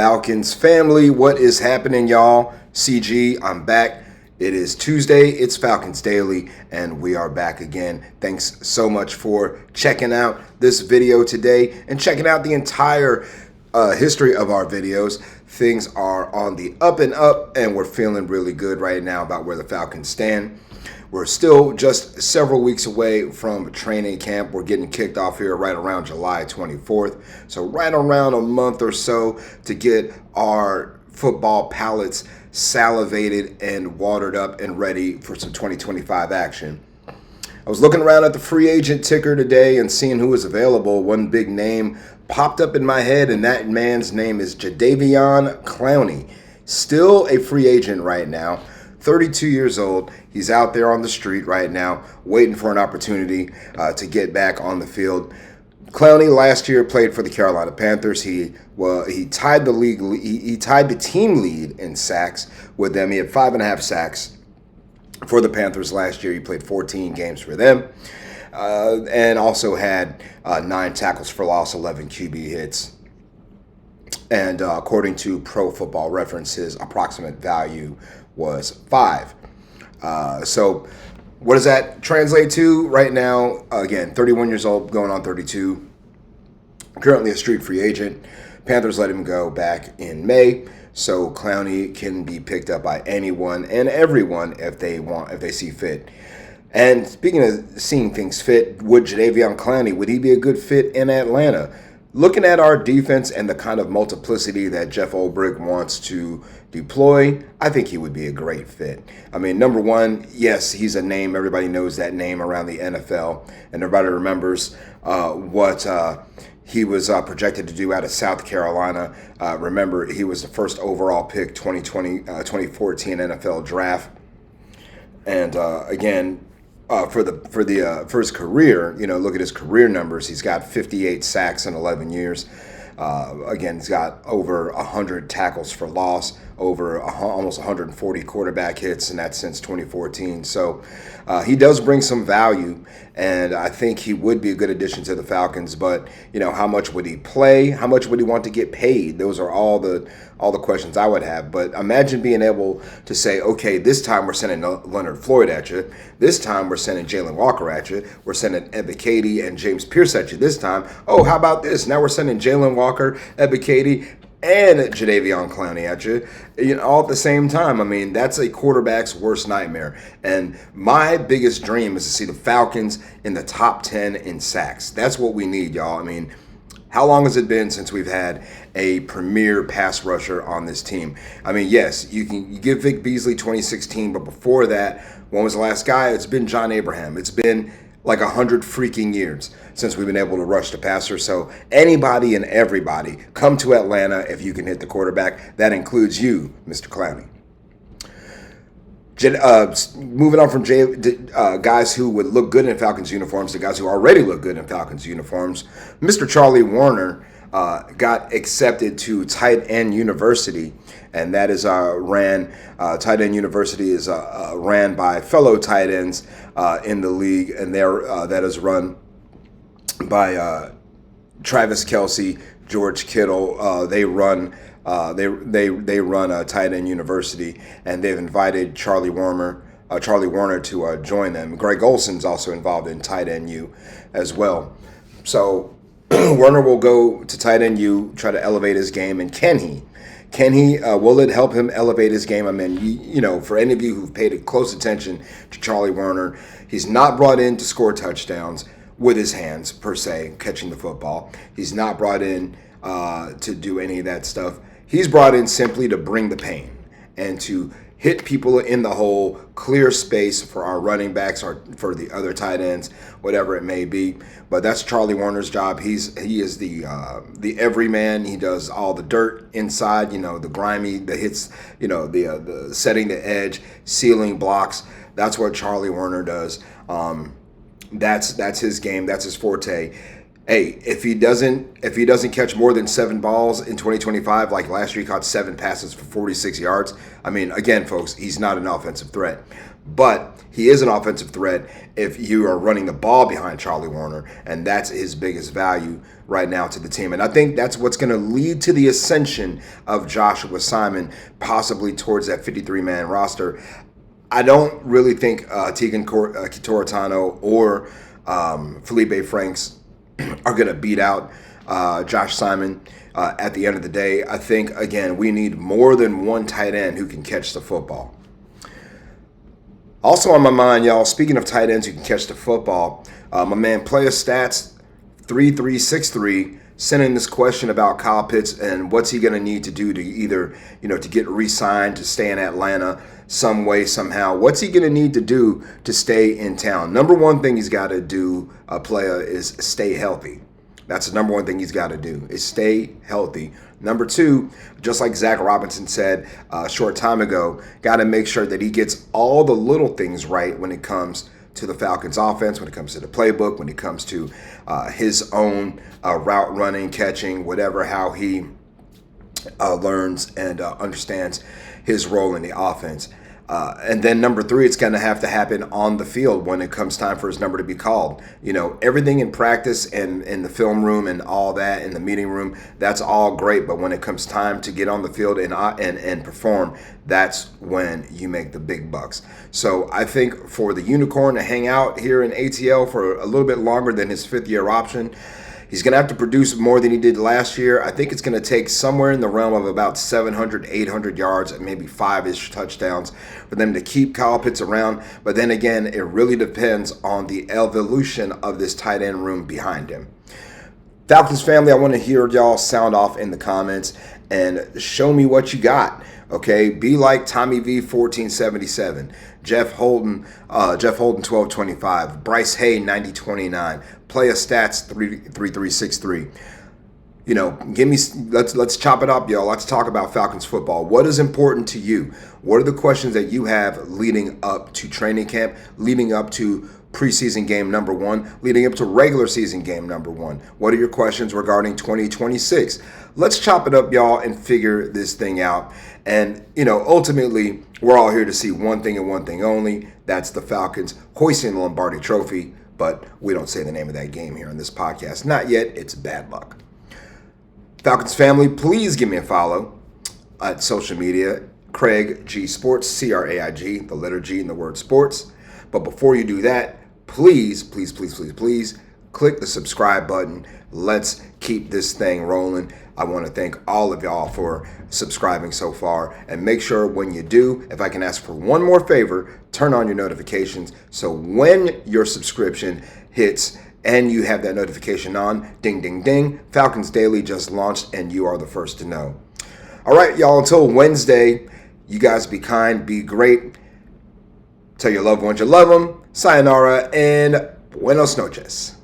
Falcons family, what is happening, y'all? CG, I'm back. It is Tuesday, it's Falcons Daily, and we are back again. Thanks so much for checking out this video today and checking out the entire history of our videos. Things are on the up and up, and we're feeling really good right now about where the Falcons stand. We're still just several weeks away from training camp. We're getting kicked off here right around July 24th. So right around a month or so to get our football palates salivated and watered up and ready for some 2025 action. I was looking around at the free agent ticker today and seeing who was available. One big name popped up in my head, and that man's name is Jadeveon Clowney. Still a free agent right now. 32 years old. He's out there on the street right now, waiting for an opportunity to get back on the field. Clowney last year played for the Carolina Panthers. He tied the league. He tied the team lead in sacks with them. He had 5.5 sacks for the Panthers last year. He played 14 games for them, and also had 9 tackles for loss, 11 QB hits. And according to Pro Football Reference, his approximate value was 5. So what does that translate to right now? Again, 31 years old, going on 32. Currently a street free agent. Panthers let him go back in May. So Clowney can be picked up by anyone and everyone if they see fit. And speaking of seeing things fit, would Jadeveon Clowney, would he be a good fit in Atlanta? Looking at our defense and the kind of multiplicity that Jeff Ulbrich wants to deploy, I think he would be a great fit. I mean, number one, yes, he's a name. Everybody knows that name around the NFL, and everybody remembers what he was projected to do out of South Carolina. Remember, he was the first overall pick 2014 NFL draft. And again, for his career, look at his career numbers. He's got 58 sacks in 11 years. Again, he's got over 100 tackles for loss, over almost 140 quarterback hits, and that's since 2014. So he does bring some value, and I think he would be a good addition to the Falcons. But how much would he play? How much would he want to get paid? Those are all the questions I would have. But imagine being able to say, okay, this time we're sending Leonard Floyd at you. This time we're sending Jalen Walker at you. We're sending Ebiketie and James Pierce at you this time. Oh, how about this? Now we're sending Jalen Walker, Ebiketie, and Jadeveon Clowney at you, all at the same time. I mean, that's a quarterback's worst nightmare. And my biggest dream is to see the Falcons in the top 10 in sacks. That's what we need, y'all. I mean, how long has it been since we've had a premier pass rusher on this team? I mean, yes, you give Vic Beasley 2016, but before that, when was the last guy? It's been John Abraham. It's been like 100 freaking years since we've been able to rush the passer. So anybody and everybody, come to Atlanta if you can hit the quarterback. That includes you, Mr. Clowney. Moving on from guys who would look good in Falcons uniforms to guys who already look good in Falcons uniforms, Mr. Charlie Woerner got accepted to Tight End University, and that is Tight End University is ran by fellow tight ends in the league, and that is run by Travis Kelce, George Kittle. They run Tight End University, and they've invited Charlie Woerner to join them. Greg Olson's also involved in Tight End U as well. So Woerner will go to Tight End U, try to elevate his game, and can he? Will it help him elevate his game? I mean, for any of you who've paid close attention to Charlie Woerner, he's not brought in to score touchdowns with his hands, per se, catching the football. He's not brought in to do any of that stuff. He's brought in simply to bring the pain and to hit people in the hole, clear space for our running backs or for the other tight ends, whatever it may be. But that's Charlie Woerner's job. He is the everyman. He does all the dirt inside, the grimy, the hits, the setting the edge, sealing blocks. That's what Charlie Woerner does. That's his game. That's his forte. Hey, if he doesn't catch more than 7 balls in 2025, like last year he caught 7 passes for 46 yards. I mean, again, folks, he's not an offensive threat, but he is an offensive threat if you are running the ball behind Charlie Woerner, and that's his biggest value right now to the team. And I think that's what's going to lead to the ascension of Joshua Simon, possibly towards that 53-man roster. I don't really think Tegan Kitoratano or Felipe Franks are going to beat out Josh Simon at the end of the day. I think, again, we need more than one tight end who can catch the football. Also on my mind, y'all, speaking of tight ends who can catch the football, my man Player Stats 3363 sent in this question about Kyle Pitts and what's he going to need to do to either, to get re-signed, to stay in Atlanta some way, somehow. What's he going to need to do to stay in town? Number one thing he's got to do, player, is stay healthy. That's the number one thing he's got to do, is stay healthy. Number two, just like Zach Robinson said a short time ago, got to make sure that he gets all the little things right when it comes to the Falcons offense, when it comes to the playbook, when it comes to his own route running, catching, whatever, how he learns and understands his role in the offense. And then number three, it's going to have to happen on the field when it comes time for his number to be called. Everything in practice and in the film room and all that in the meeting room, that's all great. But when it comes time to get on the field and perform, that's when you make the big bucks. So I think for the Unicorn to hang out here in ATL for a little bit longer than his fifth-year option, he's going to have to produce more than he did last year. I think it's going to take somewhere in the realm of about 700, 800 yards and maybe 5-ish touchdowns for them to keep Kyle Pitts around. But then again, it really depends on the evolution of this tight end room behind him. Falcons family, I want to hear y'all sound off in the comments and show me what you got. Okay, be like Tommy V 1477, Jeff Holden 1225, Bryce Hay 9029, Player Stats 3363. Let's chop it up, y'all. Let's talk about Falcons football. What is important to you? What are the questions that you have leading up to training camp, leading up to preseason game number 1, leading up to regular season game number 1? What are your questions regarding 2026? Let's chop it up, y'all, and figure this thing out. And, ultimately, we're all here to see one thing and one thing only. That's the Falcons hoisting the Lombardi Trophy. But we don't say the name of that game here on this podcast. Not yet. It's bad luck. Falcons family, please give me a follow at social media. Craig G Sports, CRAIG, the letter G in the word sports. But before you do that, please click the subscribe button. Let's keep this thing rolling. I want to thank all of y'all for subscribing so far. And make sure when you do, if I can ask for one more favor, turn on your notifications. So when your subscription hits and you have that notification on, ding, ding, ding, Falcons Daily just launched and you are the first to know. All right, y'all, until Wednesday, you guys be kind, be great. Tell your loved ones you love them. Sayonara and buenos noches.